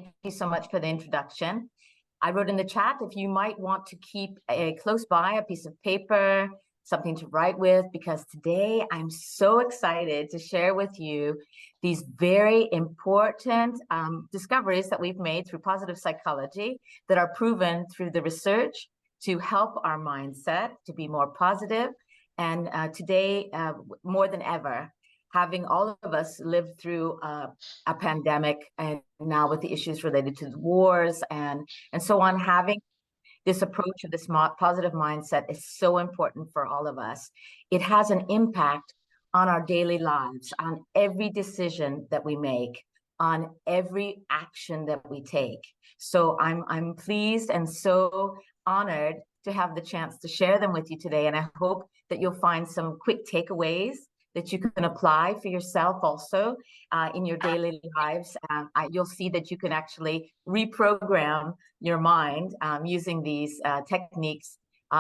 Thank you so much for the introduction. I wrote in the chat if you might want to keep close by a piece of paper, something to write with, because today I'm so excited to share with you these very important discoveries that we've made through positive psychology that are proven through the research to help our mindset to be more positive. And today, more than ever, having all of us lived through a pandemic, and now with the issues related to the wars and so on, having this approach of this positive mindset is so important for all of us. It has an impact on our daily lives, on every decision that we make, on every action that we take. So I'm pleased and so honored to have the chance to share them with you today. And I hope that you'll find some quick takeaways that you can apply for yourself also in your daily lives. You'll see that you can actually reprogram your mind using these techniques.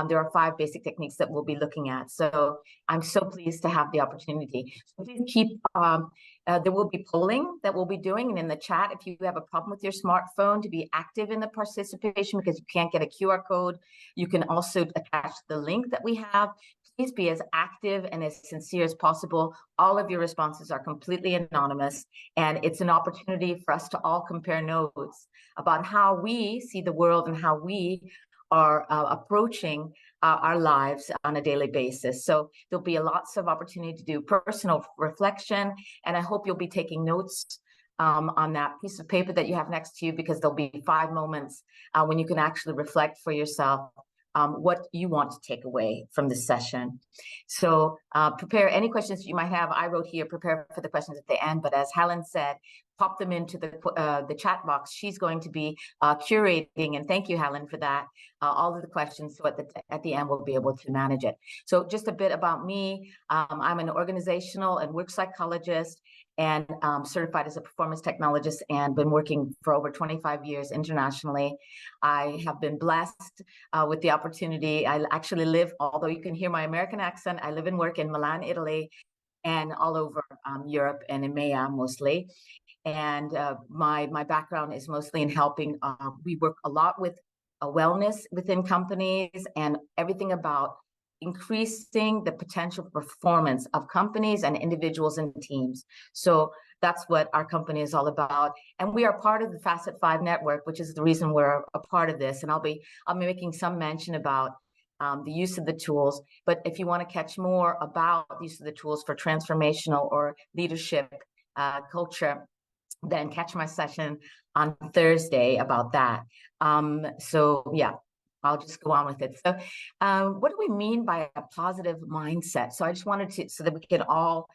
There are 5 basic techniques that we'll be looking at. So I'm so pleased to have the opportunity. So please keep, there will be polling that we'll be doing, and in the chat, if you have a problem with your smartphone, to be active in the participation because you can't get a QR code. You can also attach the link that we have. Please be as active and as sincere as possible. All of your responses are completely anonymous, and it's an opportunity for us to all compare notes about how we see the world and how we are approaching our lives on a daily basis. So there'll be lots of opportunity to do personal reflection, and I hope you'll be taking notes on that piece of paper that you have next to you, because there'll be 5 moments when you can actually reflect for yourself what you want to take away from this session. So prepare any questions you might have. I wrote here, prepare for the questions at the end, but as Helen said, pop them into the chat box. She's going to be curating, and thank you, Helen, for that, all of the questions, so at the end we'll be able to manage it. So just a bit about me. I'm an organizational and work psychologist, and certified as a performance technologist, and been working for over 25 years internationally. I have been blessed with the opportunity. I actually live, although you can hear my American accent, I live and work in Milan, Italy, and all over Europe and in EMEA mostly. And my background is mostly in helping. We work a lot with wellness within companies and everything about increasing the potential performance of companies and individuals and teams. So that's what our company is all about. And we are part of the Facet 5 network, which is the reason we're a part of this. And I'll be making some mention about the use of the tools. But if you want to catch more about the use of the tools for transformational or leadership culture, then catch my session on Thursday about that. So yeah, I'll just go on with it. So what do we mean by a positive mindset? So I just wanted to, so that we can all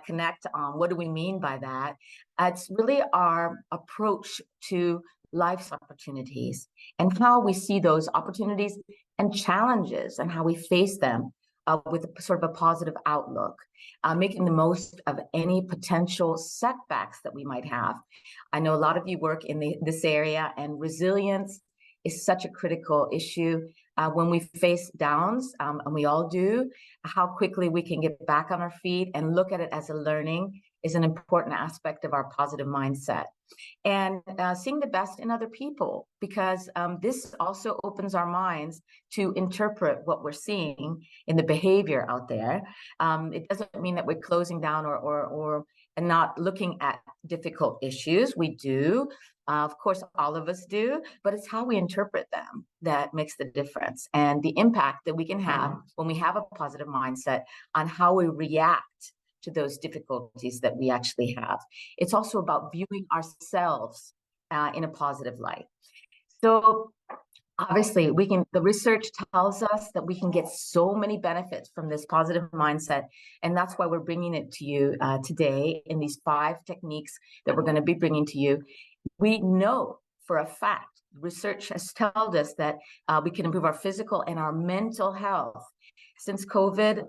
connect on what do we mean by that. It's really our approach to life's opportunities and how we see those opportunities and challenges and how we face them with a sort of a positive outlook, making the most of any potential setbacks that we might have. I know a lot of you work in this area, and resilience is such a critical issue when we face downs, and we all do. How quickly we can get back on our feet and look at it as a learning is an important aspect of our positive mindset. And seeing the best in other people, because this also opens our minds to interpret what we're seeing in the behavior out there. It doesn't mean that we're closing down or not looking at difficult issues. We do. Of course, all of us do, but it's how we interpret them that makes the difference, and the impact that we can have when we have a positive mindset on how we react to those difficulties that we actually have. It's also about viewing ourselves in a positive light. So obviously the research tells us that we can get so many benefits from this positive mindset, and that's why we're bringing it to you today in these 5 techniques that we're going to be bringing to you. We know for a fact, research has told us that we can improve our physical and our mental health. Since COVID,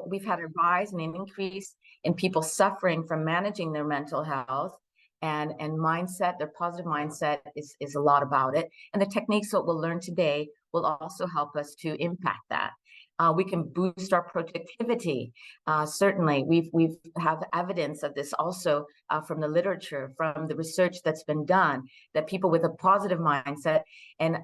we've had a rise and an increase in people suffering from managing their mental health and mindset. Their positive mindset is a lot about it. And the techniques that we'll learn today will also help us to impact that. We can boost our productivity. Certainly, we've have evidence of this also from the literature, from the research that's been done, that people with a positive mindset, and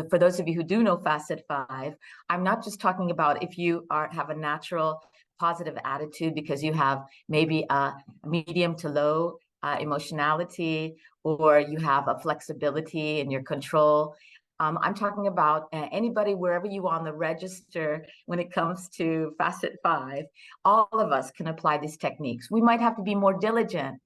for those of you who do know Facet 5, I'm not just talking about if you have a natural positive attitude because you have maybe a medium to low emotionality, or you have a flexibility in your control. I'm talking about anybody, wherever you are on the register when it comes to Facet 5, all of us can apply these techniques. We might have to be more diligent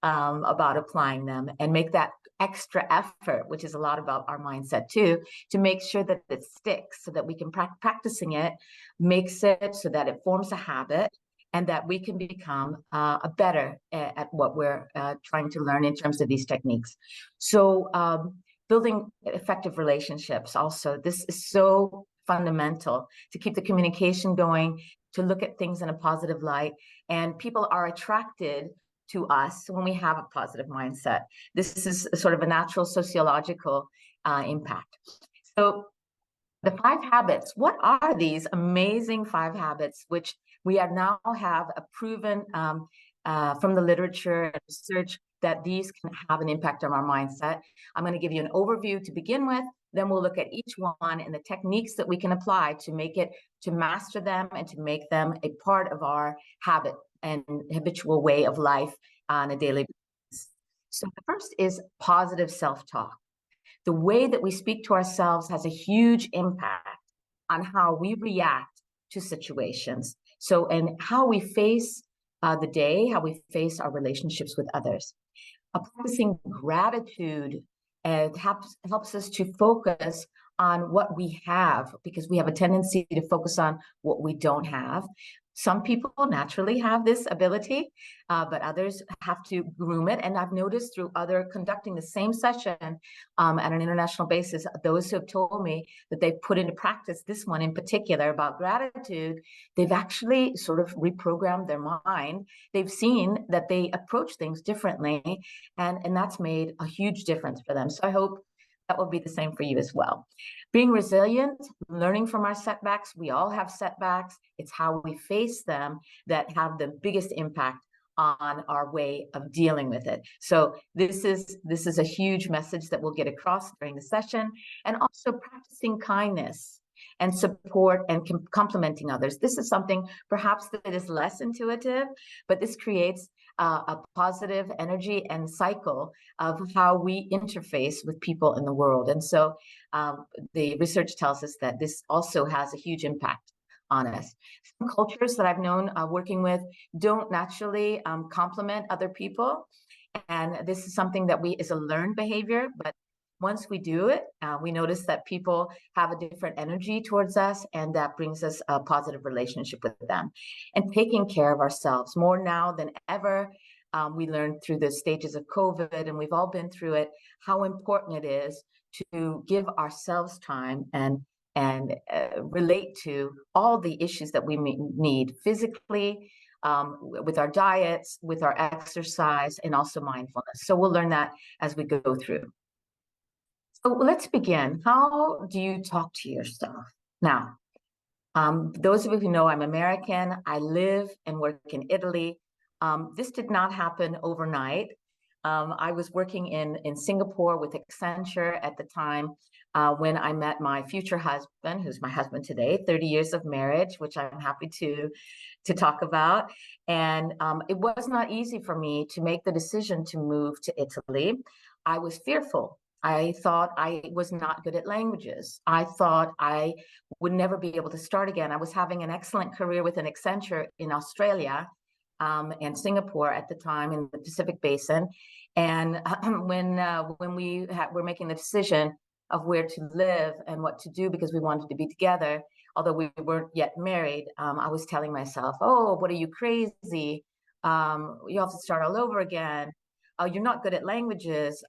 about applying them and make that extra effort, which is a lot about our mindset too, to make sure that it sticks, so that we can practicing it makes it so that it forms a habit, and that we can become a better at what we're trying to learn in terms of these techniques. So building effective relationships also, this is so fundamental to keep the communication going, to look at things in a positive light, and people are attracted to us when we have a positive mindset. This is sort of a natural sociological impact. So the 5 habits, what are these amazing 5 habits, which we now have a proven from the literature and research that these can have an impact on our mindset? I'm going to give you an overview to begin with, then we'll look at each one and the techniques that we can apply to make it, to master them and to make them a part of our habit and habitual way of life on a daily basis. So the first is positive self-talk. The way that we speak to ourselves has a huge impact on how we react to situations. So, and how we face the day, how we face our relationships with others. Practicing gratitude helps us to focus on what we have, because we have a tendency to focus on what we don't have. Some people naturally have this ability, but others have to groom it. And I've noticed through conducting the same session at an international basis, those who have told me that they've put into practice this one in particular about gratitude, they've actually sort of reprogrammed their mind. They've seen that they approach things differently, and that's made a huge difference for them. So I hope that will be the same for you as well. Being resilient, learning from our setbacks. We all have setbacks. It's how we face them that have the biggest impact on our way of dealing with it. So this is a huge message that we'll get across during the session. And also practicing kindness and support and complimenting others. This is something perhaps that is less intuitive, but this creates a positive energy and cycle of how we interface with people in the world. And so the research tells us that this also has a huge impact on us. Some cultures that I've known working with don't naturally compliment other people. And this is something that is a learned behavior, but once we do it, we notice that people have a different energy towards us, and that brings us a positive relationship with them. And taking care of ourselves more now than ever. We learned through the stages of COVID, and we've all been through it, how important it is to give ourselves time and relate to all the issues that we need physically, with our diets, with our exercise, and also mindfulness. So we'll learn that as we go through. So let's begin. How do you talk to yourself? Now, those of you who know I'm American, I live and work in Italy. This did not happen overnight. I was working in Singapore with Accenture at the time when I met my future husband, who's my husband today, 30 years of marriage, which I'm happy to talk about. And it was not easy for me to make the decision to move to Italy. I was fearful. I thought I was not good at languages. I thought I would never be able to start again. I was having an excellent career with an Accenture in Australia and Singapore at the time in the Pacific Basin. And when we were making the decision of where to live and what to do, because we wanted to be together, although we weren't yet married, I was telling myself, oh, what are you, crazy? You have to start all over again. You're not good at languages.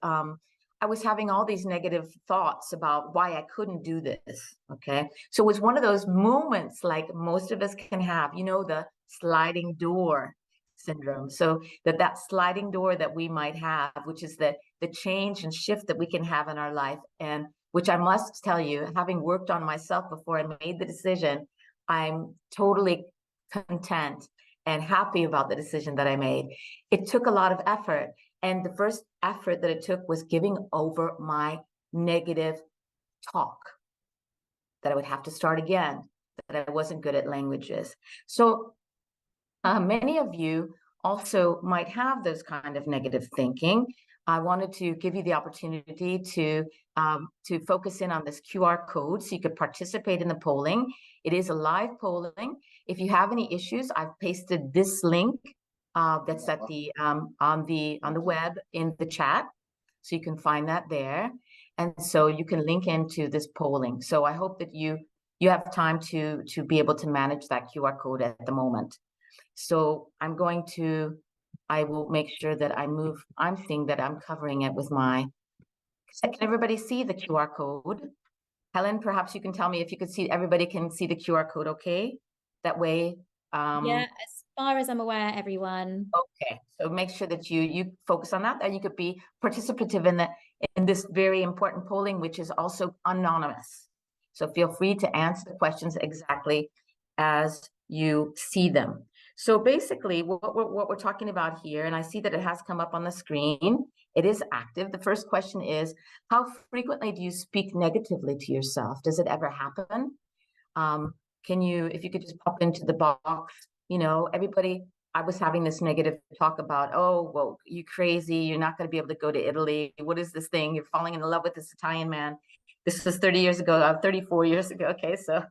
I was having all these negative thoughts about why I couldn't do this, okay? So it was one of those moments like most of us can have, you know, the sliding door syndrome. So that sliding door that we might have, which is the change and shift that we can have in our life, and which I must tell you, having worked on myself before I made the decision, I'm totally content and happy about the decision that I made. It took a lot of effort. And the first effort that it took was giving over my negative talk, that I would have to start again, that I wasn't good at languages. So many of you also might have those kind of negative thinking. I wanted to give you the opportunity to focus in on this QR code so you could participate in the polling. It is a live polling. If you have any issues, I've pasted this link that's at the on the web in the chat, so you can find that there, and so you can link into this polling. So I hope that you have time to be able to manage that QR code at the moment. So I will make sure that I'm seeing that I'm covering it with my, can everybody see the QR code? Helen, perhaps you can tell me if you could see, everybody can see the QR code, okay? That way. Yeah, as far as I'm aware, everyone. Okay, so make sure that you focus on that, and you could be participative in this very important polling, which is also anonymous. So feel free to answer the questions exactly as you see them. So basically, what we're talking about here, and I see that it has come up on the screen, it is active. The first question is, how frequently do you speak negatively to yourself? Does it ever happen? If you could just pop into the box, everybody, I was having this negative talk about, oh, well, you crazy, you're not going to be able to go to Italy. What is this thing? You're falling in love with this Italian man. This was 30 years ago, 34 years ago. Okay, so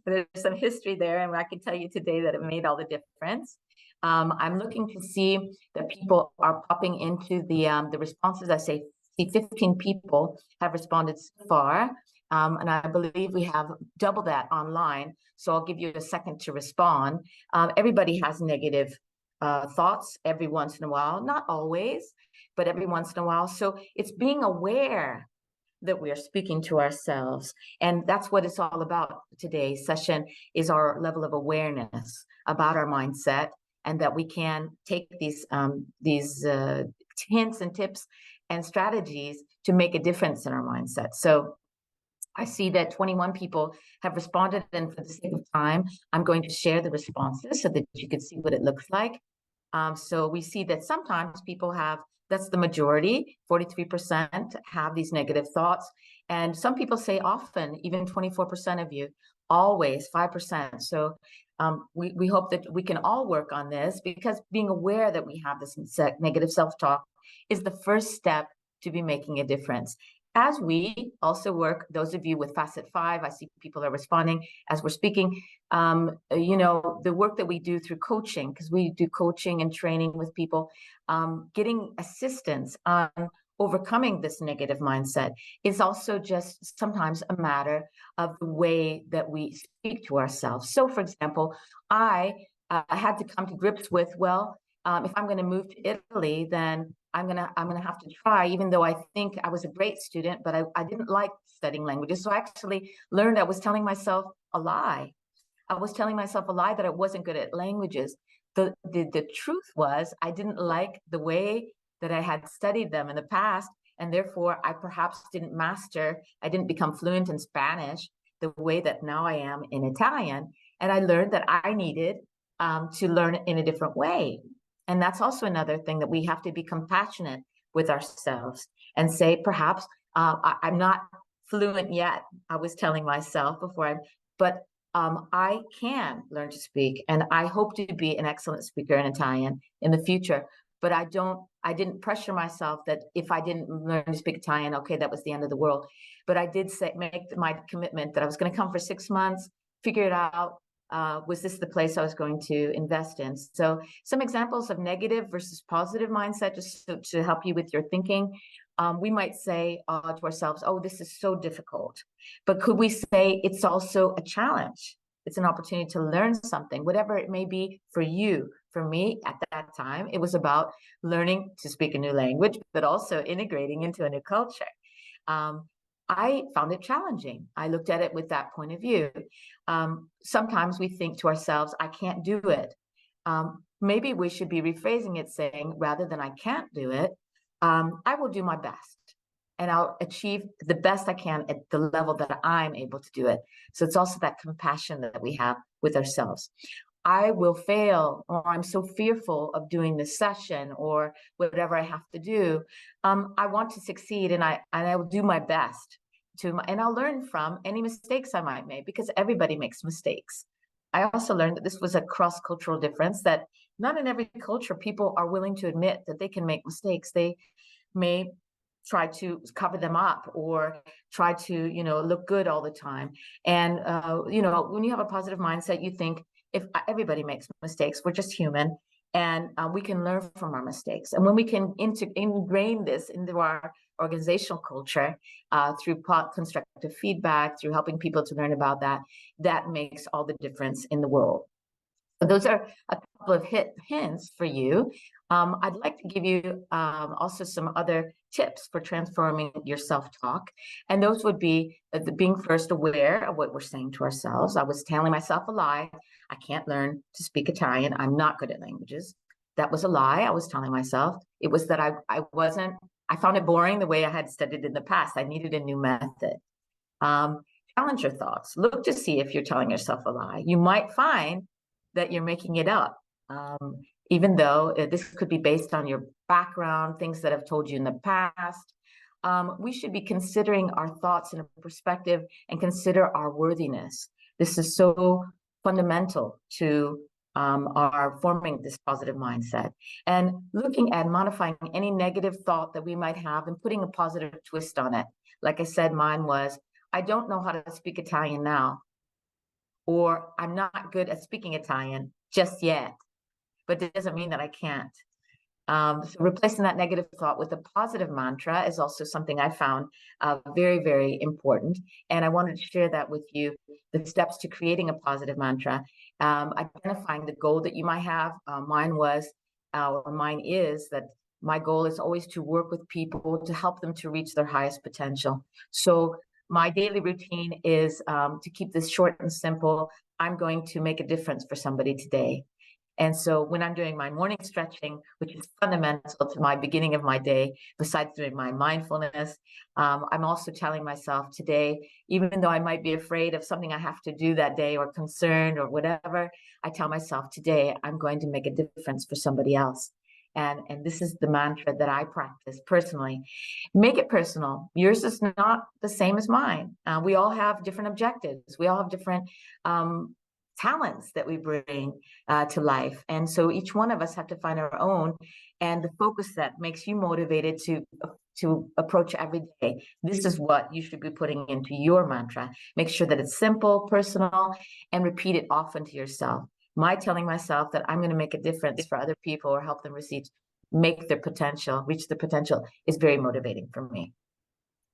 there's some history there, and I can tell you today that it made all the difference. I'm looking to see that people are popping into the responses. I see 15 people have responded so far, and I believe we have double that online. So I'll give you a second to respond. Everybody has negative thoughts every once in a while, not always, but every once in a while. So it's being aware that we are speaking to ourselves. And that's what it's all about. Today's session is our level of awareness about our mindset, and that we can take these hints and tips and strategies to make a difference in our mindset. So I see that 21 people have responded, and for the sake of time, I'm going to share the responses so that you can see what it looks like. So we see that sometimes people have, that's the majority, 43% have these negative thoughts. And some people say often, even 24% of you, always 5%. So we hope that we can all work on this, because being aware that we have this negative self-talk is the first step to be making a difference. As we also work, those of you with Facet 5, I see people are responding as we're speaking, the work that we do through coaching, because we do coaching and training with people, getting assistance on overcoming this negative mindset is also just sometimes a matter of the way that we speak to ourselves. So, for example, I had to come to grips with, if I'm going to move to Italy, then I'm gonna have to try, even though I think I was a great student, but I didn't like studying languages. So I actually learned I was telling myself a lie. I was telling myself a lie that I wasn't good at languages. The truth was I didn't like the way that I had studied them in the past, and therefore I perhaps didn't master, I didn't become fluent in Spanish the way that now I am in Italian. And I learned that I needed to learn in a different way. And that's also another thing, that we have to be compassionate with ourselves and say, perhaps I'm not fluent yet. I was telling myself before, but I can learn to speak, and I hope to be an excellent speaker in Italian in the future. But I didn't pressure myself that if I didn't learn to speak Italian, okay, that was the end of the world. But I did make my commitment that I was going to come for 6 months, figure it out. Was this the place I was going to invest in? So some examples of negative versus positive mindset, just to help you with your thinking. We might say to ourselves, oh, this is so difficult. But could we say it's also a challenge? It's an opportunity to learn something, whatever it may be for you. For me, at that time, it was about learning to speak a new language, but also integrating into a new culture. I found it challenging. I looked at it with that point of view. Sometimes we think to ourselves, I can't do it. Maybe we should be rephrasing it, saying, rather than I can't do it, I will do my best. and I'll achieve the best I can at the level that I'm able to do it. So it's also that compassion that we have with ourselves. I will fail, or I'm so fearful of doing this session or whatever I have to do. I want to succeed, and I will do my best and I'll learn from any mistakes I might make, because everybody makes mistakes. I also learned that this was a cross-cultural difference, that not in every culture people are willing to admit that they can make mistakes. They may try to cover them up or try to, look good all the time. And, when you have a positive mindset, you think, if everybody makes mistakes, we're just human, and we can learn from our mistakes. And when we can ingrain this into our organizational culture through constructive feedback, through helping people to learn about that, that makes all the difference in the world. So those are a couple of hints for you. I'd like to give you also some other tips for transforming your self-talk. And those would be being first aware of what we're saying to ourselves. I was telling myself a lie. I can't learn to speak Italian. I'm not good at languages. That was a lie I was telling myself. It was that I found it boring the way I had studied in the past. I needed a new method. Challenge your thoughts. Look to see if you're telling yourself a lie. You might find that you're making it up, even though this could be based on your background, things that I've told you in the past. We should be considering our thoughts in a perspective and consider our worthiness. This is so fundamental to our forming this positive mindset, and looking at modifying any negative thought that we might have and putting a positive twist on it. Like I said, mine was, I don't know how to speak Italian now, or I'm not good at speaking Italian just yet, but it doesn't mean that I can't. So replacing that negative thought with a positive mantra is also something I found very, very important. And I wanted to share that with you, the steps to creating a positive mantra. Identifying the goal that you might have. Mine is that my goal is always to work with people to help them to reach their highest potential. So my daily routine is to keep this short and simple. I'm going to make a difference for somebody today. And so when I'm doing my morning stretching, which is fundamental to my beginning of my day, besides doing my mindfulness, I'm also telling myself today, even though I might be afraid of something I have to do that day or concerned or whatever, I tell myself today, I'm going to make a difference for somebody else. And this is the mantra that I practice personally. Make it personal. Yours is not the same as mine. We all have different objectives. We all have different talents that we bring to life. And so each one of us have to find our own, and the focus that makes you motivated to approach every day. This is what you should be putting into your mantra. Make sure that it's simple, personal, and repeat it often to yourself. My telling myself that I'm going to make a difference for other people or help them reach their potential is very motivating for me.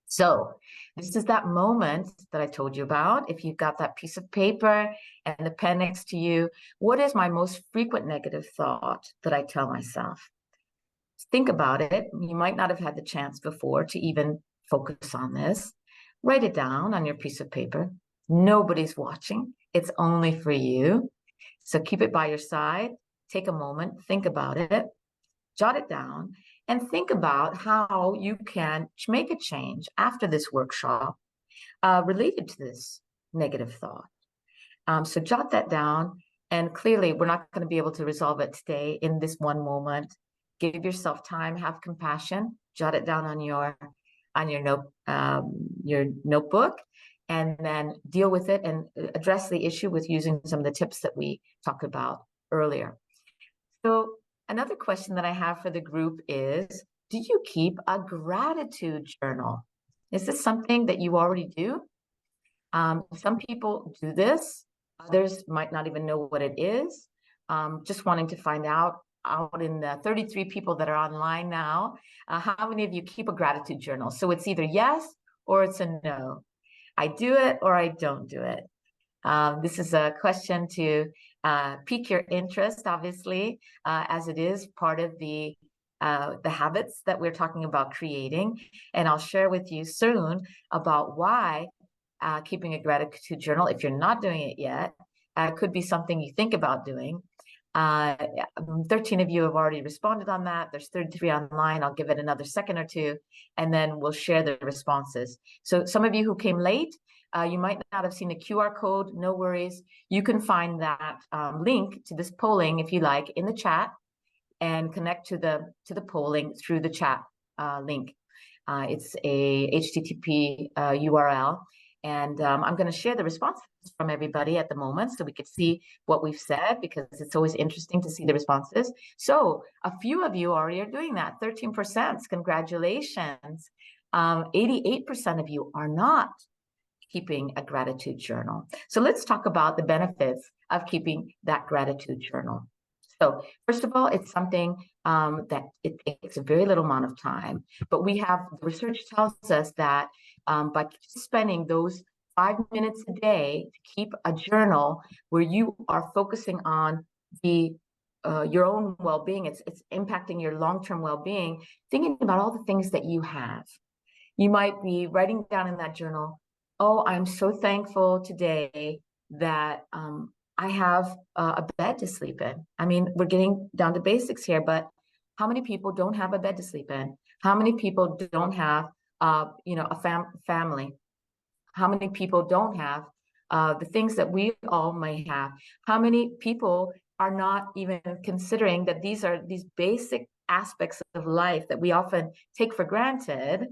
So this is that moment that I told you about. If you've got that piece of paper and the pen next to you, what is my most frequent negative thought that I tell myself? Think about it. You might not have had the chance before to even focus on this. Write it down on your piece of paper. Nobody's watching. It's only for you. So keep it by your side. Take a moment, think about it, jot it down, and think about how you can make a change after this workshop related to this negative thought. So jot that down, and clearly we're not going to be able to resolve it today in this one moment. Give yourself time, have compassion, jot it down on your notebook, and then deal with it and address the issue with using some of the tips that we talked about earlier. So another question that I have for the group is, do you keep a gratitude journal? Is this something that you already do? Some people do this. Others might not even know what it is. Just wanting to find out in the 33 people that are online now, how many of you keep a gratitude journal? So it's either yes or it's a no. I do it or I don't do it. This is a question to pique your interest, obviously, as it is part of the habits that we're talking about creating. And I'll share with you soon about why keeping a gratitude journal, if you're not doing it yet, could be something you think about doing. Uh, 13 of you have already responded on that. There's 33 online. I'll give it another second or two, and then we'll share the responses. So some of you who came late, you might not have seen the QR code. No worries. You can find that link to this polling, if you like, in the chat, and connect to the polling through the chat link. It's a HTTP URL. And I'm going to share the responses from everybody at the moment so we could see what we've said, because it's always interesting to see the responses. So a few of you already are doing that, 13%. Congratulations. 88% of you are not keeping a gratitude journal. So let's talk about the benefits of keeping that gratitude journal. So first of all, it's something that it takes a very little amount of time, but we have, research tells us that by spending those 5 minutes a day to keep a journal where you are focusing on your own well-being, it's impacting your long-term well-being, thinking about all the things that you have. You might be writing down in that journal, oh, I'm so thankful today that I have a bed to sleep in. I mean, we're getting down to basics here, but how many people don't have a bed to sleep in? How many people don't have, a family? How many people don't have the things that we all may have? How many people are not even considering that these are these basic aspects of life that we often take for granted?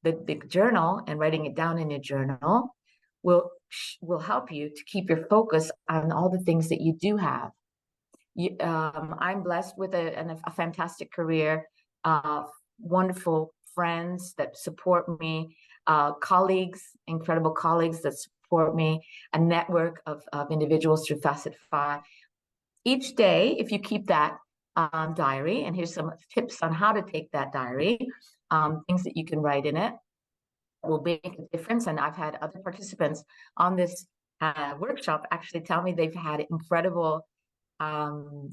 The journal and writing it down in your journal will help you to keep your focus on all the things that you do have. I'm blessed with a fantastic career, wonderful friends that support me, colleagues, incredible colleagues that support me, a network of individuals through Facet 5. Each day, if you keep that diary, and here's some tips on how to take that diary, things that you can write in it will make a difference. And I've had other participants on this workshop actually tell me they've had incredible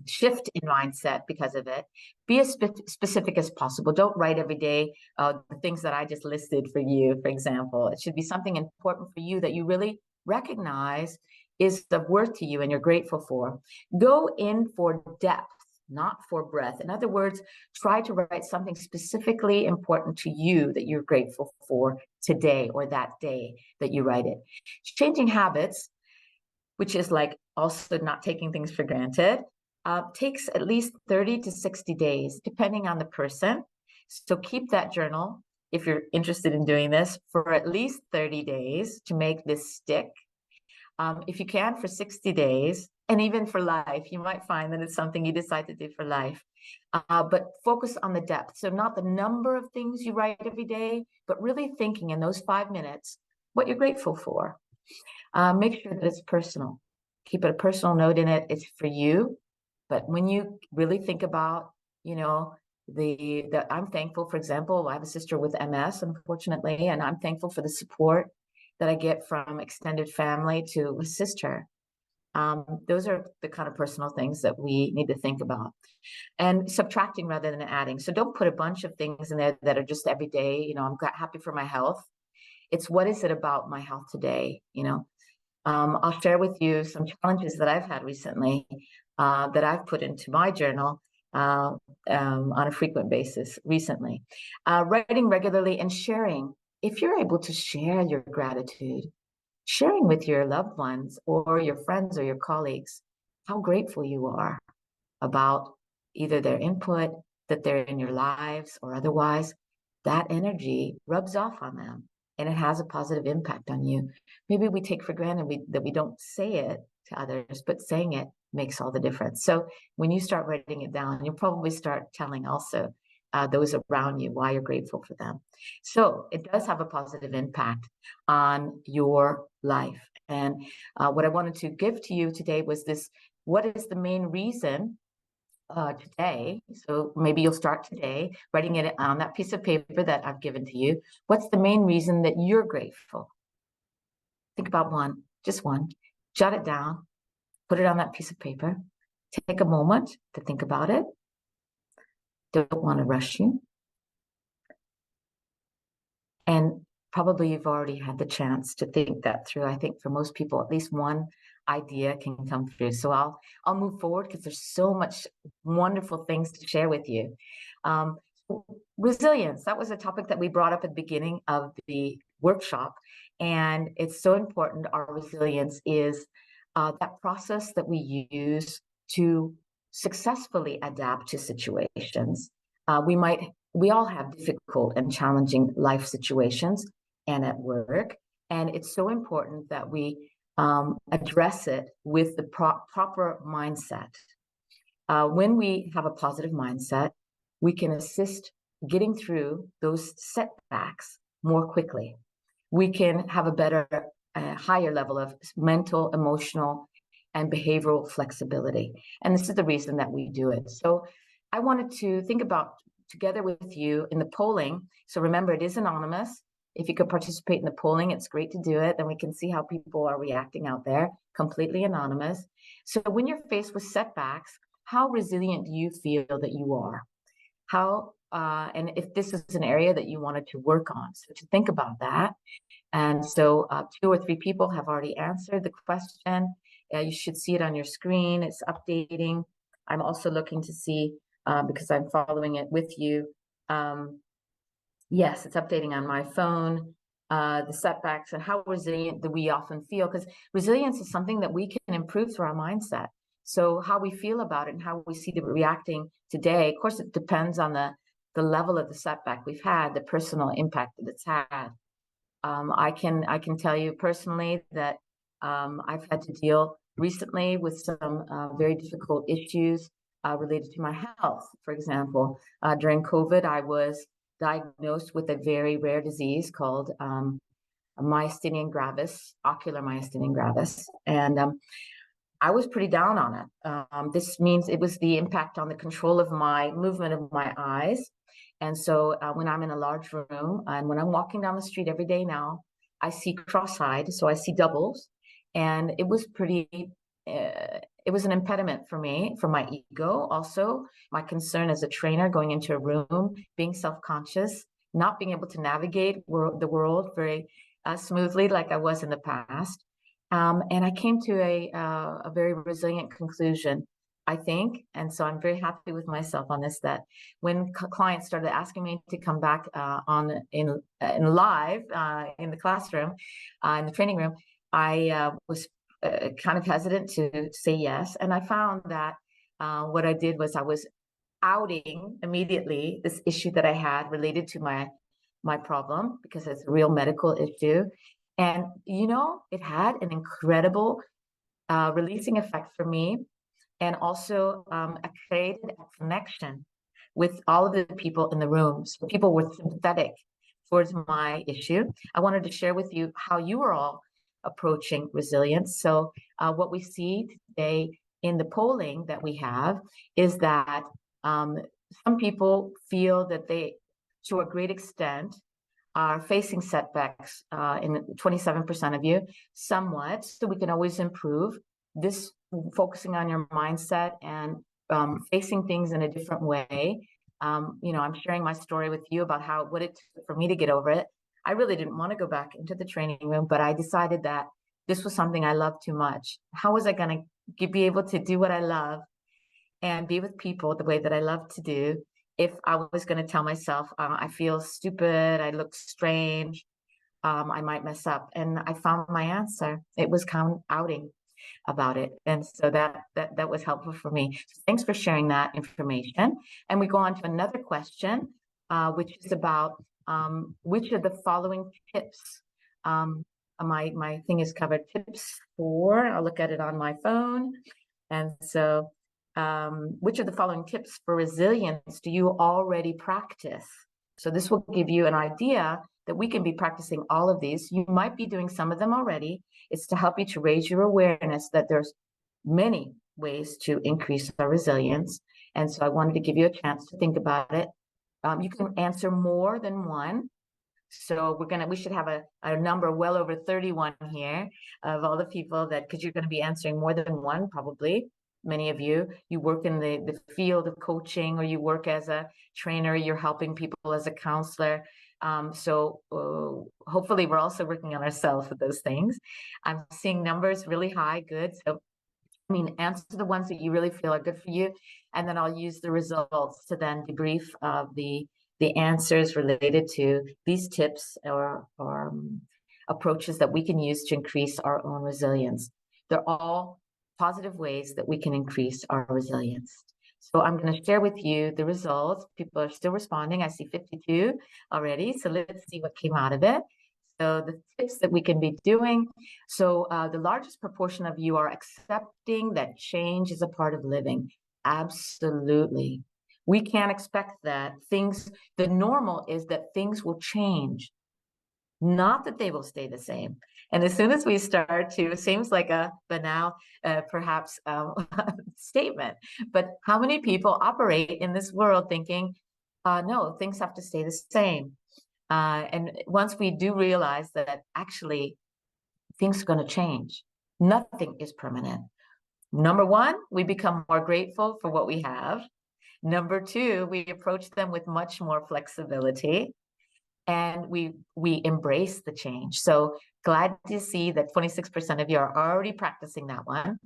shift in mindset because of it. Be as specific as possible. Don't write every day the things that I just listed for you, for example. It should be something important for you that you really recognize is of worth to you and you're grateful for. Go in for depth, not for breadth. In other words, try to write something specifically important to you that you're grateful for today or that day that you write it. Changing habits, which is like also not taking things for granted, takes at least 30 to 60 days, depending on the person. So keep that journal, if you're interested in doing this, for at least 30 days to make this stick. If you can, for 60 days, and even for life, you might find that it's something you decide to do for life. But focus on the depth. So not the number of things you write every day, but really thinking in those 5 minutes what you're grateful for. Make sure that it's personal. Keep it a personal note in it. It's for you. But when you really think about, I'm thankful, for example, I have a sister with MS, unfortunately, and I'm thankful for the support that I get from extended family to assist her. Those are the kind of personal things that we need to think about. And subtracting rather than adding. So don't put a bunch of things in there that are just every day, I'm happy for my health. It's what is it about my health today, I'll share with you some challenges that I've had recently that I've put into my journal on a frequent basis recently. Writing regularly and sharing. If you're able to share your gratitude, sharing with your loved ones or your friends or your colleagues how grateful you are about either their input, that they're in your lives or otherwise, that energy rubs off on them and it has a positive impact on you. Maybe we take for granted that we don't say it to others, but saying it makes all the difference. So when you start writing it down, you'll probably start telling also those around you why you're grateful for them. So it does have a positive impact on your life. And what I wanted to give to you today was this: what is the main reason today? So maybe you'll start today writing it on that piece of paper that I've given to you. What's the main reason that you're grateful? Think about one, just one. Jot it down, put it on that piece of paper. Take a moment to think about it. Don't want to rush you. And probably you've already had the chance to think that through. I think for most people, at least one idea can come through. So I'll move forward because there's so much wonderful things to share with you. Um, Resilience, that was a topic that we brought up at the beginning of the workshop. And it's so important. Our resilience is that process that we use to successfully adapt to situations. We all have difficult and challenging life situations and at work. And it's so important that we address it with the proper mindset. When we have a positive mindset, we can assist getting through those setbacks more quickly. We can have a better, higher level of mental, emotional, and behavioral flexibility. And this is the reason that we do it. So I wanted to think about together with you in the polling. So remember, it is anonymous. If you could participate in the polling, it's great to do it. Then we can see how people are reacting out there, completely anonymous. So when you're faced with setbacks, how resilient do you feel that you are? And if this is an area that you wanted to work on, so to think about that. And so 2 or 3 people have already answered the question. You should see it on your screen. It's updating. I'm also looking to see, because I'm following it with you. Yes, it's updating on my phone, the setbacks and how resilient do we often feel, because resilience is something that we can improve through our mindset. So how we feel about it and how we see it reacting today, of course, it depends on the level of the setback we've had, the personal impact that it's had. I can tell you personally that I've had to deal recently with some very difficult issues related to my health. For example, during COVID, I was diagnosed with a very rare disease called myasthenia gravis, ocular myasthenia gravis, and I was pretty down on it. This means it was the impact on the control of my movement of my eyes. And so when I'm in a large room and when I'm walking down the street every day now, I see cross-eyed, so I see doubles. And it was it was an impediment for me, for my ego also, my concern as a trainer going into a room, being self-conscious, not being able to navigate the world very smoothly like I was in the past. And I came to a very resilient conclusion, I think. And so I'm very happy with myself on this, that when clients started asking me to come back in live in the classroom, in the training room, I was kind of hesitant to say yes. And I found that what I did was I was outing immediately this issue that I had related to my problem, because it's a real medical issue. And, it had an incredible releasing effect for me. And also created a connection with all of the people in the room. So people were sympathetic towards my issue. I wanted to share with you how you are all approaching resilience. So what we see today in the polling that we have is that some people feel that they, to a great extent, are facing setbacks in 27% of you, somewhat, so we can always improve. This focusing on your mindset and facing things in a different way. I'm sharing my story with you about what it took for me to get over it. I really didn't want to go back into the training room, but I decided that this was something I loved too much. How was I going to be able to do what I love and be with people the way that I love to do if I was going to tell myself, I feel stupid, I look strange, I might mess up? And I found my answer. It was outing about it. And so that was helpful for me. So thanks for sharing that information. And we go on to another question, which is about which of the following tips, my thing is covered tips 4, I'll look at it on my phone. And so which of the following tips for resilience do you already practice? So this will give you an idea that we can be practicing all of these. You might be doing some of them already. It's to help you to raise your awareness that there's many ways to increase our resilience. And so I wanted to give you a chance to think about it. You can answer more than one. So we should have a number well over 31 here of all the people because you're going to be answering more than one, probably. Many of you work in the field of coaching, or you work as a trainer, you're helping people as a counselor. So hopefully we're also working on ourselves with those things. I'm seeing numbers really high, good. So, I mean, answer the ones that you really feel are good for you, and then I'll use the results to then debrief the answers related to these tips or approaches that we can use to increase our own resilience. They're all positive ways that we can increase our resilience. So I'm going to share with you the results. People are still responding. I see 52 already. So let's see what came out of it. So the tips that we can be doing. So the largest proportion of you are accepting that change is a part of living. Absolutely. We can't expect that the normal is that things will change, not that they will stay the same. And as soon as we start to, it seems like a banal, perhaps statement, but how many people operate in this world thinking, no, things have to stay the same. And once we do realize that actually things are going to change, nothing is permanent. Number one, we become more grateful for what we have. Number two, we approach them with much more flexibility, and we embrace the change. So glad to see that 26% of you are already practicing that one.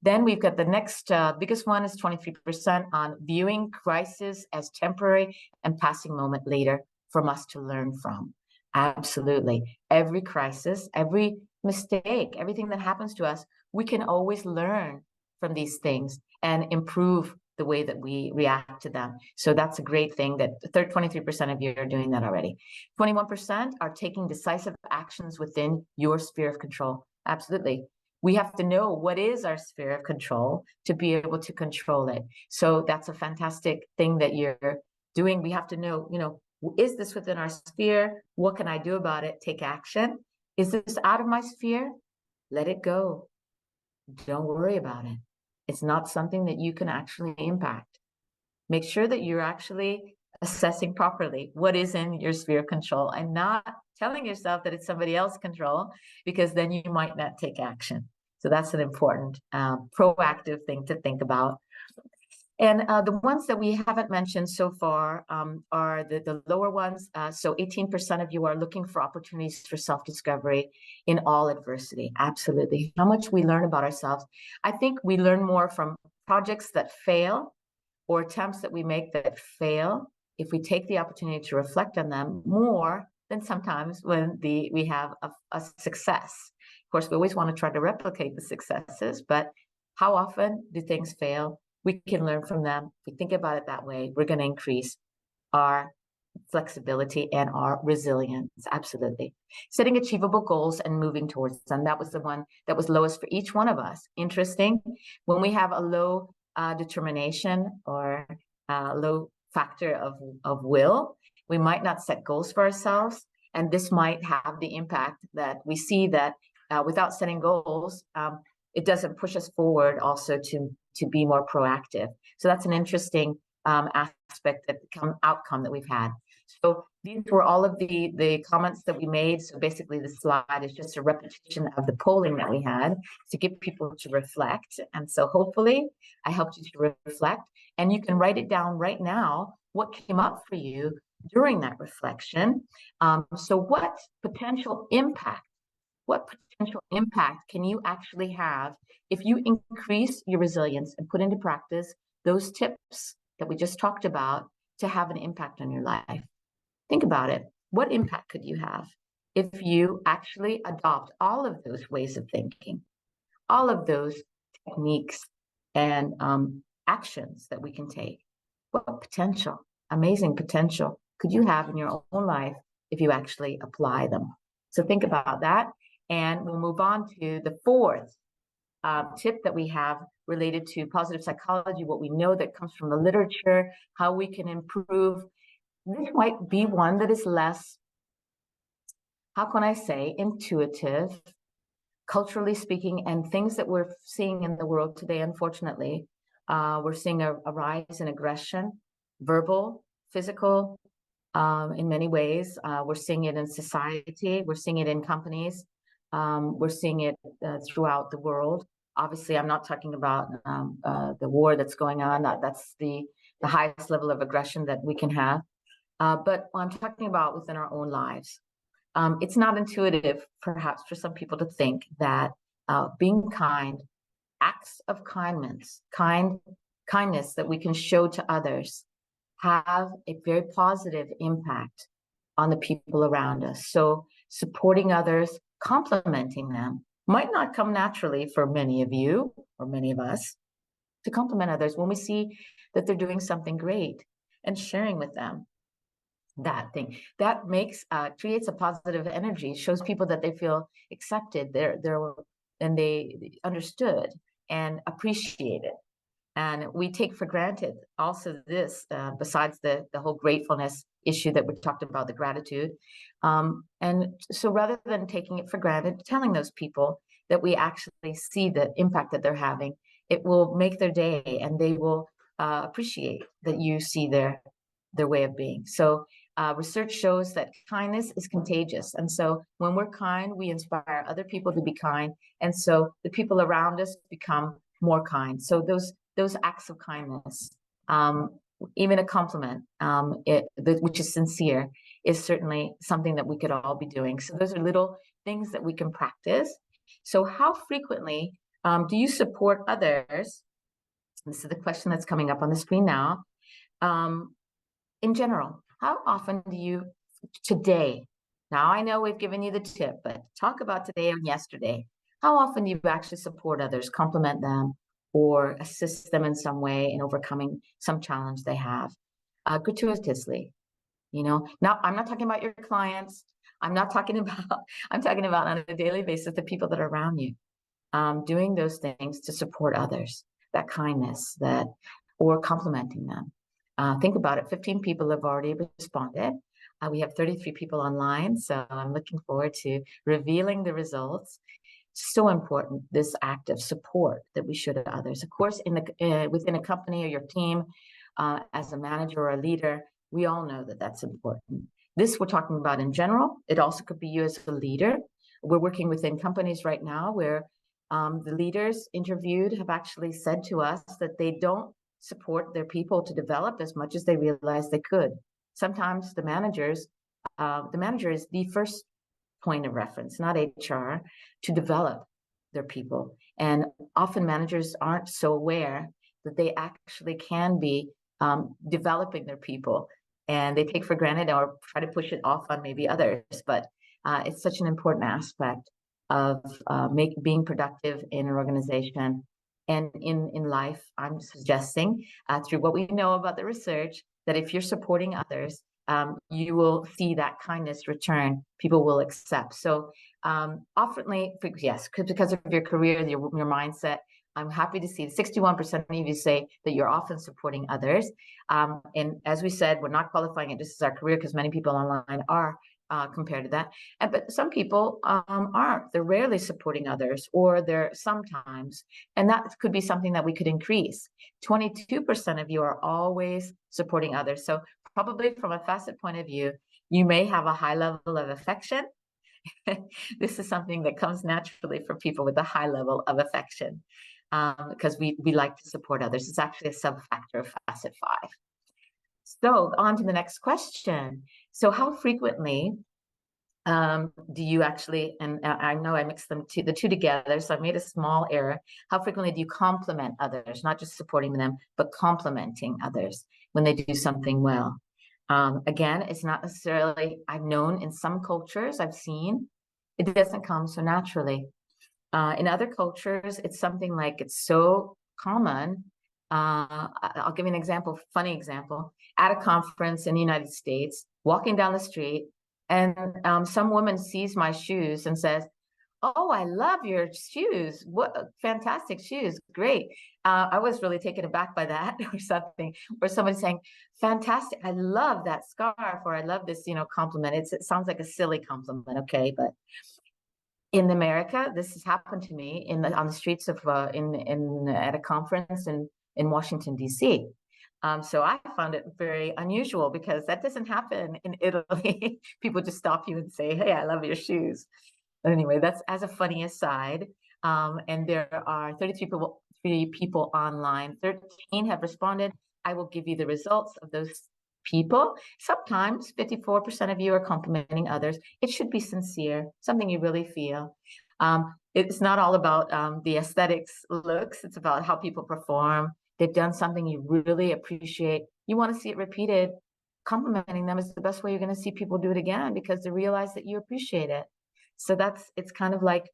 Then we've got the next biggest one is 23% on viewing crisis as temporary and passing moment later from us to learn from. Absolutely. Every crisis, every mistake, everything that happens to us, we can always learn from these things and improve the way that we react to them. So that's a great thing that 23% of you are doing that already. 21% are taking decisive actions within your sphere of control. Absolutely. We have to know what is our sphere of control to be able to control it. So that's a fantastic thing that you're doing. We have to know, is this within our sphere? What can I do about it? Take action. Is this out of my sphere? Let it go. Don't worry about it. It's not something that you can actually impact. Make sure that you're actually assessing properly what is in your sphere of control and not telling yourself that it's somebody else's control, because then you might not take action. So that's an important proactive thing to think about. And the ones that we haven't mentioned so far are the lower ones. So 18% of you are looking for opportunities for self-discovery in all adversity. Absolutely. How much we learn about ourselves. I think we learn more from projects that fail or attempts that we make that fail if we take the opportunity to reflect on them more than sometimes when we have a success. Of course, we always want to try to replicate the successes, but how often do things fail? We can learn from them. If we think about it that way, we're going to increase our flexibility and our resilience. Absolutely. Setting achievable goals and moving towards them. That was the one that was lowest for each one of us. Interesting. When we have a low determination or low factor of will, we might not set goals for ourselves. And this might have the impact that we see that without setting goals, it doesn't push us forward also to be more proactive. So that's an interesting aspect, outcome that we've had. So these were all of the comments that we made. So basically the slide is just a repetition of the polling that we had to get people to reflect. And so hopefully I helped you to reflect, and you can write it down right now, what came up for you during that reflection. So what potential impact can you actually have if you increase your resilience and put into practice those tips that we just talked about to have an impact on your life? Think about it. What impact could you have if you actually adopt all of those ways of thinking, all of those techniques and actions that we can take? What potential, amazing potential could you have in your own life if you actually apply them? So think about that. And we'll move on to the fourth tip that we have related to positive psychology, what we know that comes from the literature, how we can improve. This might be one that is less, how can I say, intuitive, culturally speaking, and things that we're seeing in the world today, unfortunately. We're seeing a rise in aggression, verbal, physical, in many ways. We're seeing it in society. We're seeing it in companies. We're seeing it throughout the world. Obviously, I'm not talking about the war that's going on. That's the highest level of aggression that we can have. But I'm talking about within our own lives. It's not intuitive, perhaps, for some people to think that being kind, acts of kindness that we can show to others have a very positive impact on the people around us. So supporting others, complimenting them might not come naturally for many of you or many of us to compliment others when we see that they're doing something great and sharing with them that thing that makes creates a positive energy, shows people that they feel accepted, they're and they understood and appreciated. And we take for granted also this, besides the whole gratefulness issue that we talked about, the gratitude. And so rather than taking it for granted, telling those people that we actually see the impact that they're having, it will make their day, and they will appreciate that you see their way of being. So research shows that kindness is contagious. And so when we're kind, we inspire other people to be kind. And so the people around us become more kind. So those acts of kindness, even a compliment, which is sincere, is certainly something that we could all be doing. So those are little things that we can practice. So how frequently do you support others? This is the question that's coming up on the screen now. In general, how often do you today? Now I know we've given you the tip, but talk about today and yesterday. How often do you actually support others, compliment them, or assist them in some way in overcoming some challenge they have, gratuitously? Now I'm not talking about your clients. I'm not talking about, I'm talking about on a daily basis, the people that are around you, doing those things to support others, that kindness, or complimenting them. Think about it. 15 people have already responded. We have 33 people online, so I'm looking forward to revealing the results. So important, this act of support that we show to others. Of course, within a company or your team, as a manager or a leader, we all know that that's important. This we're talking about in general. It also could be you as a leader. We're working within companies right now where the leaders interviewed have actually said to us that they don't support their people to develop as much as they realize they could. Sometimes the manager is the first point of reference, not HR, to develop their people. And often managers aren't so aware that they actually can be developing their people, and they take for granted or try to push it off on maybe others. But it's such an important aspect of being productive in an organization and in life. I'm suggesting through what we know about the research that if you're supporting others, you will see that kindness return. People will accept. So oftenly, yes, because of your career, your mindset, I'm happy to see 61% of you say that you're often supporting others. And as we said, we're not qualifying it just as our career, because many people online are compared to that. But some people aren't. They're rarely supporting others, or they're sometimes. And that could be something that we could increase. 22% of you are always supporting others. So probably from a facet point of view, you may have a high level of affection. This is something that comes naturally for people with a high level of affection, because we like to support others. It's actually a sub-factor of facet 5. So on to the next question. So how frequently do you actually, and I know I mixed the two together, so I made a small error. How frequently do you compliment others, not just supporting them, but complimenting others when they do something well? Again, it's not necessarily, I've known in some cultures, I've seen, it doesn't come so naturally. In other cultures, it's something like it's so common. I'll give you an example, funny example. At a conference in the United States, walking down the street, and some woman sees my shoes and says, "Oh, I love your shoes. What fantastic shoes. Great." I was really taken aback by that or something. Or somebody saying, "Fantastic. I love that scarf," or "I love this, compliment." It sounds like a silly compliment, okay? But in America, this has happened to me on the streets of at a conference in Washington, D.C. So I found it very unusual, because that doesn't happen in Italy. People just stop you and say, "Hey, I love your shoes." But anyway, that's as a funny aside. And there are 33 people online. 13 have responded. I will give you the results of those people. Sometimes 54% of you are complimenting others. It should be sincere, something you really feel. It's not all about the aesthetics looks. It's about how people perform. They've done something you really appreciate. You want to see it repeated. Complimenting them is the best way you're going to see people do it again, because they realize that you appreciate it. So it's kind of like,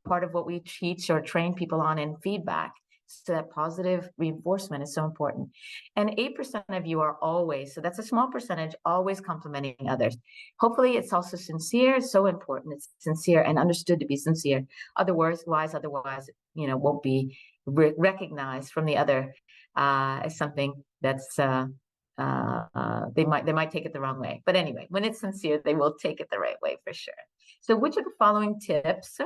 part of what we teach or train people on in feedback. So that positive reinforcement is so important. And 8% of you are always, so that's a small percentage, always complimenting others. Hopefully it's also sincere. It's so important. It's sincere and understood to be sincere. Otherwise, won't be recognized from the other as something that's they might take it the wrong way. But anyway, when it's sincere, they will take it the right way for sure. So which of the following tips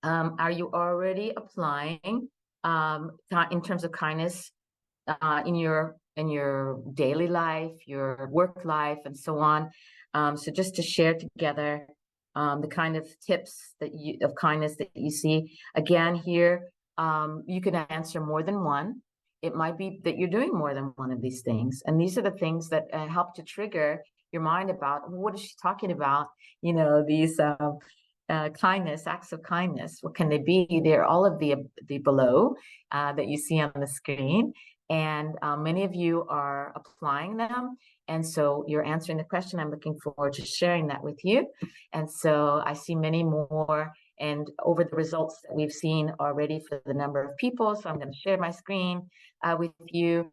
are you already applying in terms of kindness in your daily life, your work life, and so on? So just to share together the kind of tips of kindness that you see. Again, here you can answer more than one. It might be that you're doing more than one of these things, and these are the things that help to trigger your mind about, what is she talking about? These kindness, acts of kindness. What can they be? They're all of the below that you see on the screen, and many of you are applying them. And so you're answering the question. I'm looking forward to sharing that with you. And so I see many more, and over the results that we've seen already for the number of people. So I'm going to share my screen with you.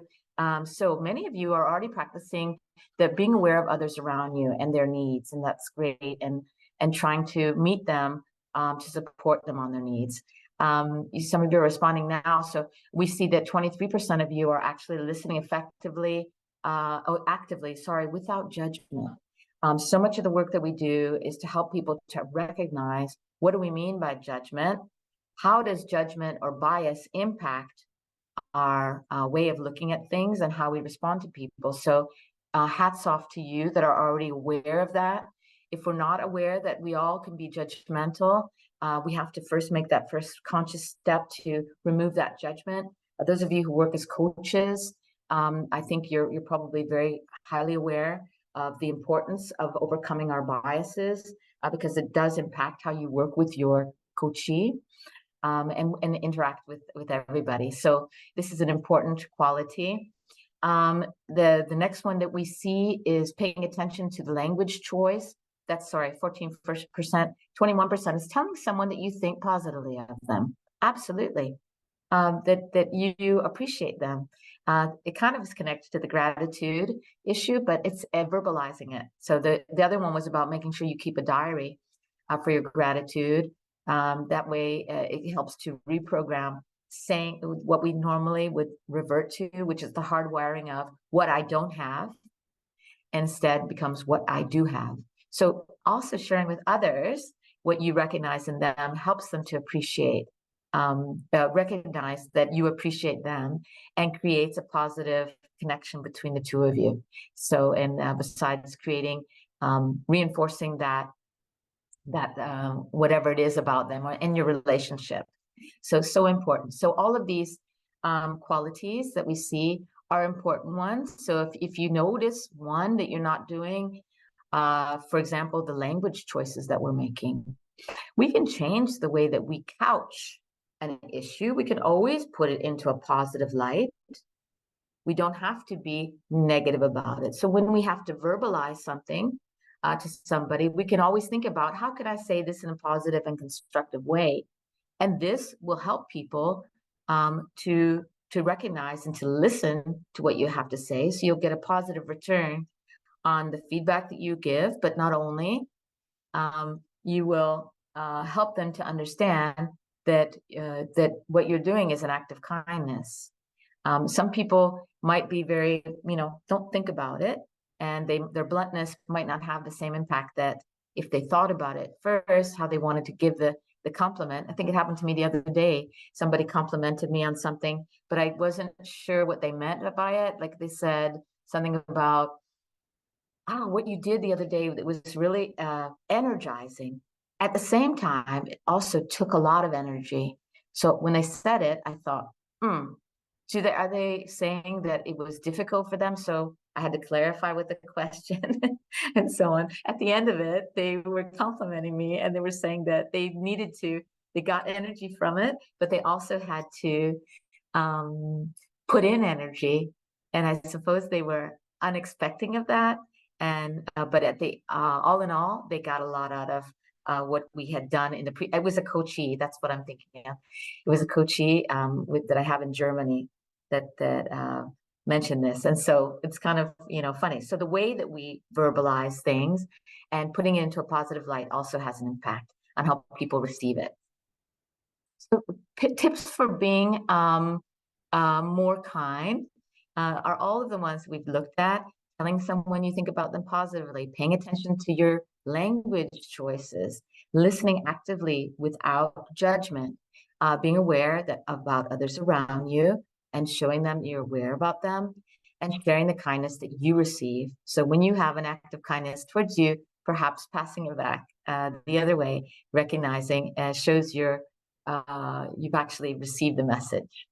So many of you are already practicing the being aware of others around you and their needs, and that's great. And trying to meet them to support them on their needs. Some of you are responding now. So we see that 23% of you are actually listening actively, without judgment. So much of the work that we do is to help people to recognize, what do we mean by judgment? How does judgment or bias impact our way of looking at things and how we respond to people? So hats off to you that are already aware of that. If we're not aware that we all can be judgmental, we have to first make that first conscious step to remove that judgment. Those of you who work as coaches, I think you're probably very highly aware of the importance of overcoming our biases, because it does impact how you work with your coachee and interact with everybody. So this is an important quality. The next one that we see is paying attention to the language choice. That's 14%. 21% is telling someone that you think positively of them. Absolutely. That you appreciate them. It kind of is connected to the gratitude issue, but it's verbalizing it. So the other one was about making sure you keep a diary for your gratitude. That way it helps to reprogram saying what we normally would revert to, which is the hardwiring of what I don't have, instead becomes what I do have. So also sharing with others what you recognize in them helps them to appreciate, recognize that you appreciate them, and creates a positive connection between the two of you. So, and besides creating, reinforcing that whatever it is about them or in your relationship. So important. So all of these qualities that we see are important ones. So if you notice one that you're not doing, for example, the language choices that we're making, we can change the way that we couch an issue. We can always put it into a positive light. We don't have to be negative about it. So when we have to verbalize something to somebody, we can always think about, how could I say this in a positive and constructive way? And this will help people to recognize and to listen to what you have to say. So you'll get a positive return on the feedback that you give, but not only, you will help them to understand that what you're doing is an act of kindness. Some people might be very, don't think about it, and their bluntness might not have the same impact that if they thought about it first, how they wanted to give the compliment. I think it happened to me the other day. Somebody complimented me on something, but I wasn't sure what they meant by it. Like they said something about, what you did the other day that was really energizing. At the same time, it also took a lot of energy. So when they said it, I thought, are they saying that it was difficult for them? So I had to clarify with the question and so on. At the end of it, they were complimenting me and they were saying that they got energy from it, but they also had to put in energy. And I suppose they were unexpecting of that. And but at the all in all, they got a lot out of what we had done in the it was a coachee. That's what I'm thinking of. It was a coachee that I have in Germany that mentioned this. And so it's kind of, funny. So the way that we verbalize things and putting it into a positive light also has an impact on how people receive it. So tips for being more kind are all of the ones we've looked at. Telling someone you think about them positively, paying attention to your language choices, listening actively without judgment, being aware about others around you and showing them you're aware about them, and sharing the kindness that you receive. So when you have an act of kindness towards you, perhaps passing it back the other way, recognizing shows you've actually received the message.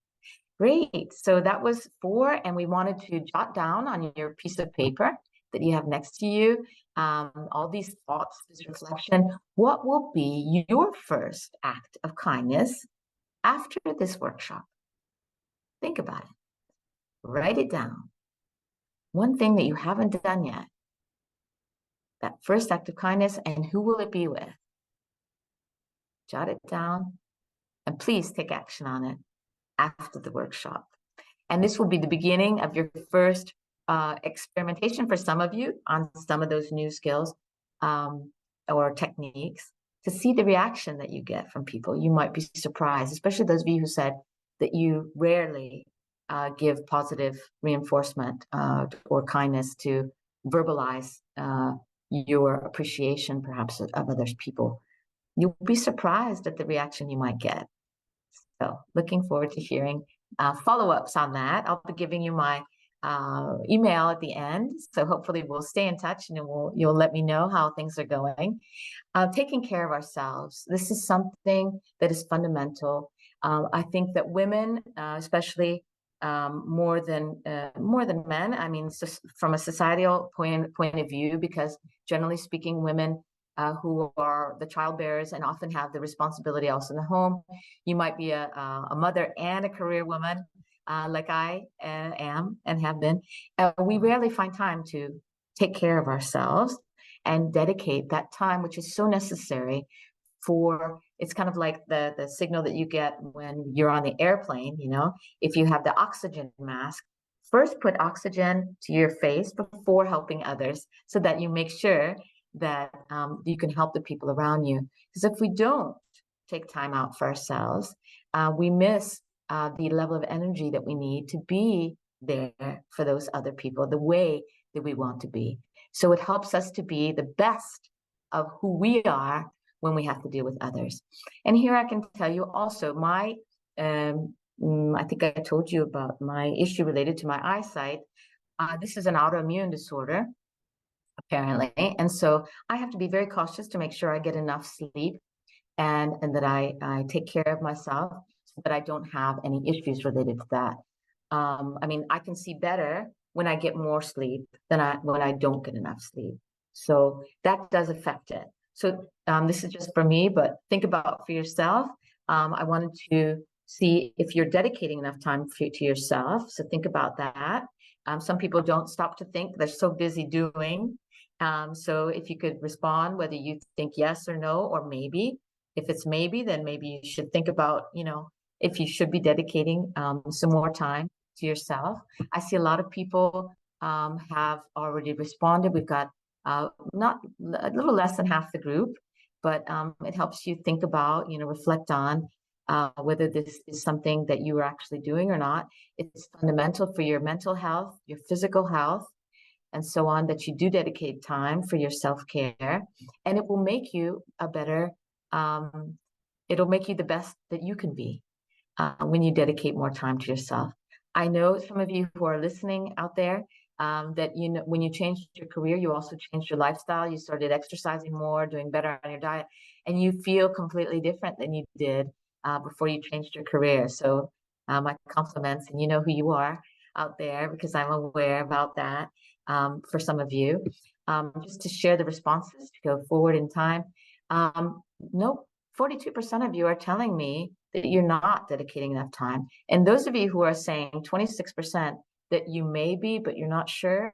Great. So that was 4, and we wanted to jot down on your piece of paper that you have next to you all these thoughts, this reflection. What will be your first act of kindness after this workshop? Think about it. Write it down. One thing that you haven't done yet. That first act of kindness, and who will it be with? Jot it down, and please take action on it after the workshop. And this will be the beginning of your first experimentation for some of you on some of those new skills or techniques to see the reaction that you get from people. You might be surprised, especially those of you who said that you rarely give positive reinforcement or kindness to verbalize your appreciation, perhaps, of other people. You'll be surprised at the reaction you might get. So looking forward to hearing follow-ups on that. I'll be giving you my email at the end. So hopefully we'll stay in touch and you'll let me know how things are going. Taking care of ourselves. This is something that is fundamental. I think that women, especially more than men, I mean, from a societal point of view, because generally speaking, women who are the child bearers and often have the responsibility also in the home. You might be a mother and a career woman, like I am and have been. We rarely find time to take care of ourselves and dedicate that time, which is so necessary it's kind of like the signal that you get when you're on the airplane, if you have the oxygen mask. First, put oxygen to your face before helping others so that you make sure that you can help the people around you. Because if we don't take time out for ourselves, we miss the level of energy that we need to be there for those other people the way that we want to be. So it helps us to be the best of who we are when we have to deal with others. And here I can tell you also I think I told you about my issue related to my eyesight. This is an autoimmune disorder, apparently. And so I have to be very cautious to make sure I get enough sleep and that I take care of myself so that I don't have any issues related to that. I mean, I can see better when I get more sleep than when I don't get enough sleep. So that does affect it. So this is just for me, but think about for yourself. I wanted to see if you're dedicating enough time to yourself. So think about that. Some people don't stop to think. They're so busy doing. So if you could respond, whether you think yes or no, or maybe. If it's maybe, then maybe you should think about, if you should be dedicating some more time to yourself. I see a lot of people have already responded. We've got not a little less than half the group, but it helps you think about, reflect on whether this is something that you are actually doing or not. It's fundamental for your mental health, your physical health, and so on, that you do dedicate time for your self-care, and it will make you a better, it'll make you the best that you can be when you dedicate more time to yourself. I know some of you who are listening out there that, when you changed your career, you also changed your lifestyle. You started exercising more, doing better on your diet, and you feel completely different than you did before you changed your career. So my compliments, and you know who you are out there, because I'm aware about that. for some of you. Just to share the responses to go forward in time. Nope, 42% of you are telling me that you're not dedicating enough time. And those of you who are saying 26% that you may be, but you're not sure,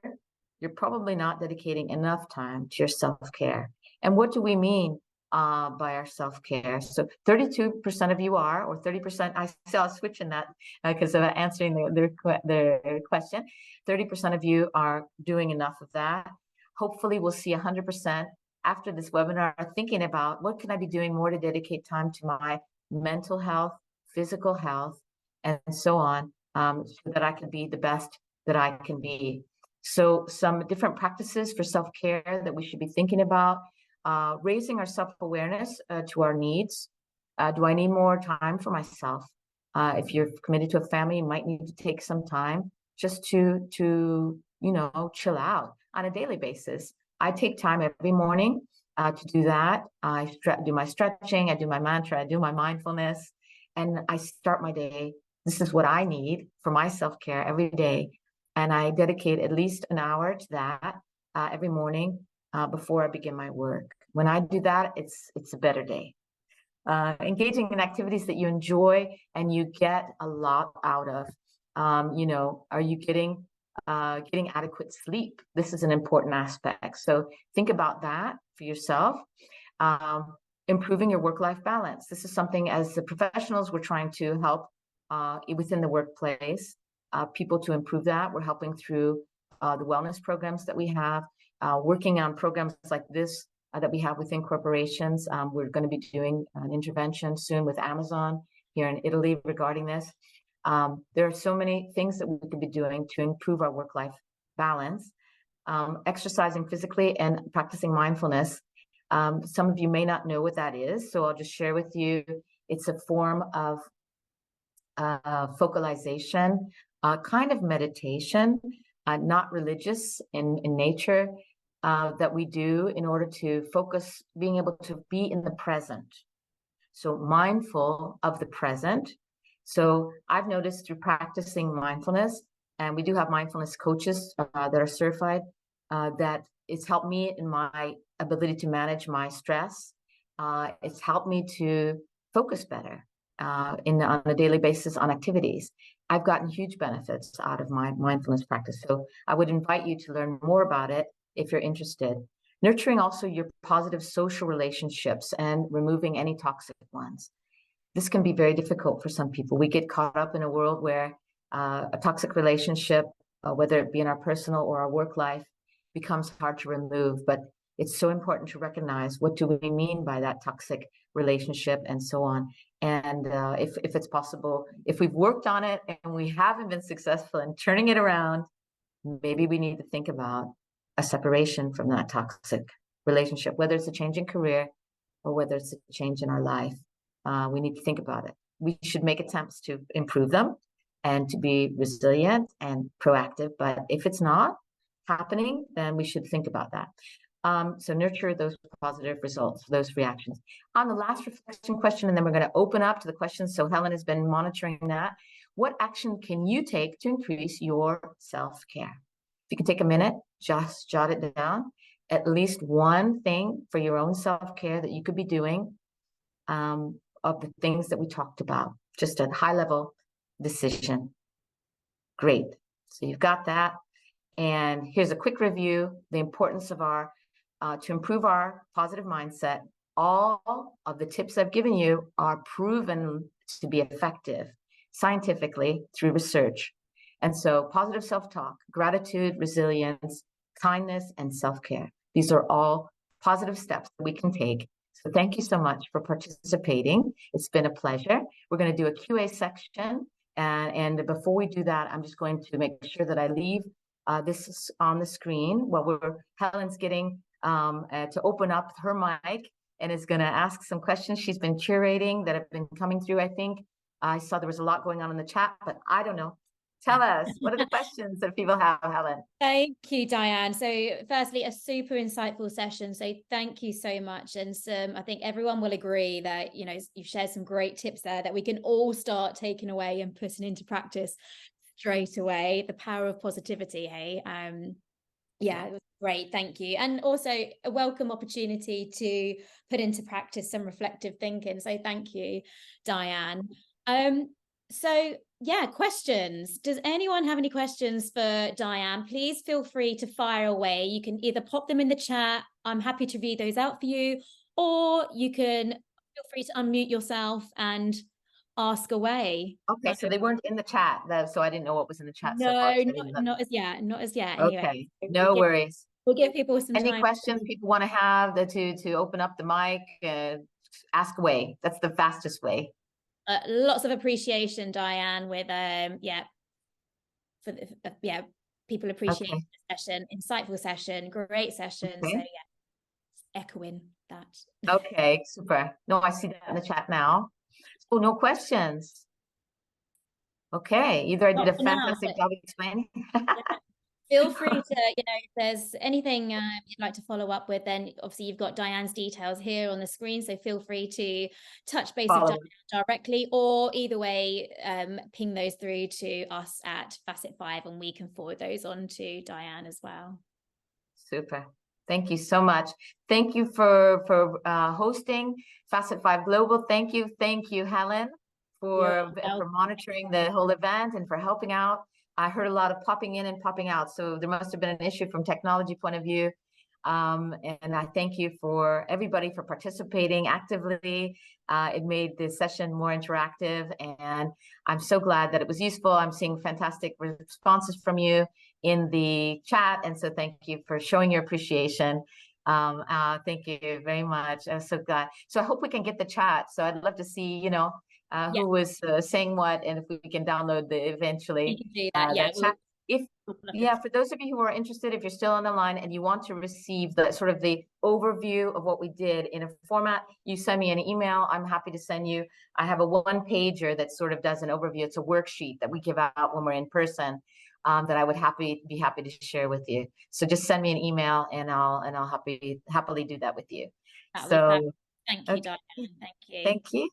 you're probably not dedicating enough time to your self-care. And what do we mean by our self-care? So 32% of you are, or 30%, I saw a switch in that because of answering the question. 30% of you are doing enough of that. Hopefully we'll see 100% after this webinar thinking about what can I be doing more to dedicate time to my mental health, physical health, and so on, so that I can be the best that I can be. So some different practices for self-care that we should be thinking about, raising our self-awareness to our needs. Do I need more time for myself? If you're committed to a family, you might need to take some time just to chill out on a daily basis. I take time every morning to do that. I do my stretching, I do my mantra, I do my mindfulness, and I start my day. This is what I need for my self-care every day. And I dedicate at least an hour to that every morning before I begin my work. When I do that, it's a better day. Engaging in activities that you enjoy and you get a lot out of. Are you getting adequate sleep? This is an important aspect. So think about that for yourself. Improving your work-life balance. This is something as the professionals we're trying to help within the workplace, people to improve that. We're helping through the wellness programs that we have, working on programs like this that we have within corporations. We're going to be doing an intervention soon with Amazon here in Italy regarding this. There are so many things that we could be doing to improve our work-life balance. Exercising physically and practicing mindfulness. Some of you may not know what that is, so I'll just share with you. It's a form of focalization, kind of meditation, not religious in nature, that we do in order to focus, being able to be in the present. So mindful of the present. So I've noticed through practicing mindfulness, and we do have mindfulness coaches that are certified, that it's helped me in my ability to manage my stress. It's helped me to focus better on a daily basis on activities. I've gotten huge benefits out of my mindfulness practice. So I would invite you to learn more about it if you're interested. Nurturing also your positive social relationships and removing any toxic ones. This can be very difficult for some people. We get caught up in a world where a toxic relationship, whether it be in our personal or our work life, becomes hard to remove. But it's so important to recognize, what do we mean by that toxic relationship and so on. And if it's possible, if we've worked on it and we haven't been successful in turning it around, maybe we need to think about a separation from that toxic relationship, whether it's a change in career or whether it's a change in our life. We need to think about it. We should make attempts to improve them and to be resilient and proactive. But if it's not happening, then we should think about that. So nurture those positive results, those reactions. On the last reflection question, and then we're going to open up to the questions. So Helen has been monitoring that. What action can you take to increase your self-care? If you can take a minute, just jot it down. At least one thing for your own self-care that you could be doing, of the things that we talked about, just a high-level decision. Great. So you've got that. And here's a quick review, the importance of to improve our positive mindset. All of the tips I've given you are proven to be effective scientifically through research. And so positive self-talk, gratitude, resilience, kindness, and self-care. These are all positive steps that we can take. So thank you so much for participating. It's been a pleasure. We're going to do a QA section. And before we do that, I'm just going to make sure that I leave this on the screen while Helen's getting to open up her mic and is going to ask some questions she's been curating that have been coming through. I think I saw there was a lot going on in the chat, but I don't know. Tell us, what are the questions that people have, Helen? Thank you, Diane. So firstly, a super insightful session. So thank you so much. And I think everyone will agree that, you've shared some great tips there that we can all start taking away and putting into practice straight away. The power of positivity, hey? Yeah, it was great. Thank you. And also a welcome opportunity to put into practice some reflective thinking. So thank you, Diane. So yeah, questions. Does anyone have any questions for Diane? Please feel free to fire away. You can either pop them in the chat. I'm happy to read those out for you, or you can feel free to unmute yourself and ask away. Okay, so they weren't in the chat, so I didn't know what was in the chat so far. No, 'Cause I didn't not as yet. Not as yet. Anyway, Okay, so no worries. we'll give people some Any time. questions people want to have to open up the mic, ask away. That's the fastest way. Lots of appreciation, Diane, with yeah, for the, yeah, people appreciate Okay. the session, insightful session, great session. Okay. So yeah, echoing that. Okay, super. No, I see that in the chat now. Oh, no questions. Okay, either I did Not a for now, fantastic but job explaining. yeah, feel free to, if there's anything you'd like to follow up with, then obviously you've got Diane's details here on the screen. So feel free to touch base with Follow. Diane directly, or either way, ping those through to us at Facet 5 and we can forward those on to Diane as well. Super. Thank you so much. Thank you for hosting Facet 5 Global. Thank you, Helen, for monitoring the whole event and for helping out. I heard a lot of popping in and popping out, so there must have been an issue from technology point of view. And I thank you for everybody for participating actively. It made the session more interactive, and I'm so glad that it was useful. I'm seeing fantastic responses from you in the chat, and so thank you for showing your appreciation. Thank you very much. I'm so glad. So I hope we can get the chat. So I'd love to see, who was saying what, and if we can download the eventually. You can do that. Yeah. Chat. For those of you who are interested, if you're still on the line and you want to receive the sort of the overview of what we did in a format, you send me an email. I'm happy to send you. I have a one-pager that sort of does an overview. It's a worksheet that we give out when we're in person. That I would be happy to share with you. So just send me an email and I'll happily do that with you. So thank you, Diane. Thank you. Thank you.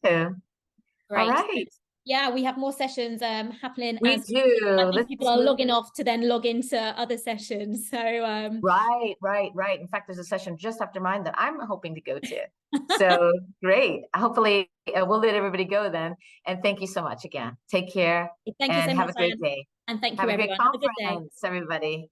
Great. All right. Yeah, we have more sessions happening. We do. People are logging off to then log into other sessions. So right. In fact, there's a session just after mine that I'm hoping to go to. So great. Hopefully we'll let everybody go then. And thank you so much again. Take care. Thank you so much. Have a great day. And thank you, have everyone. A great conference, everybody.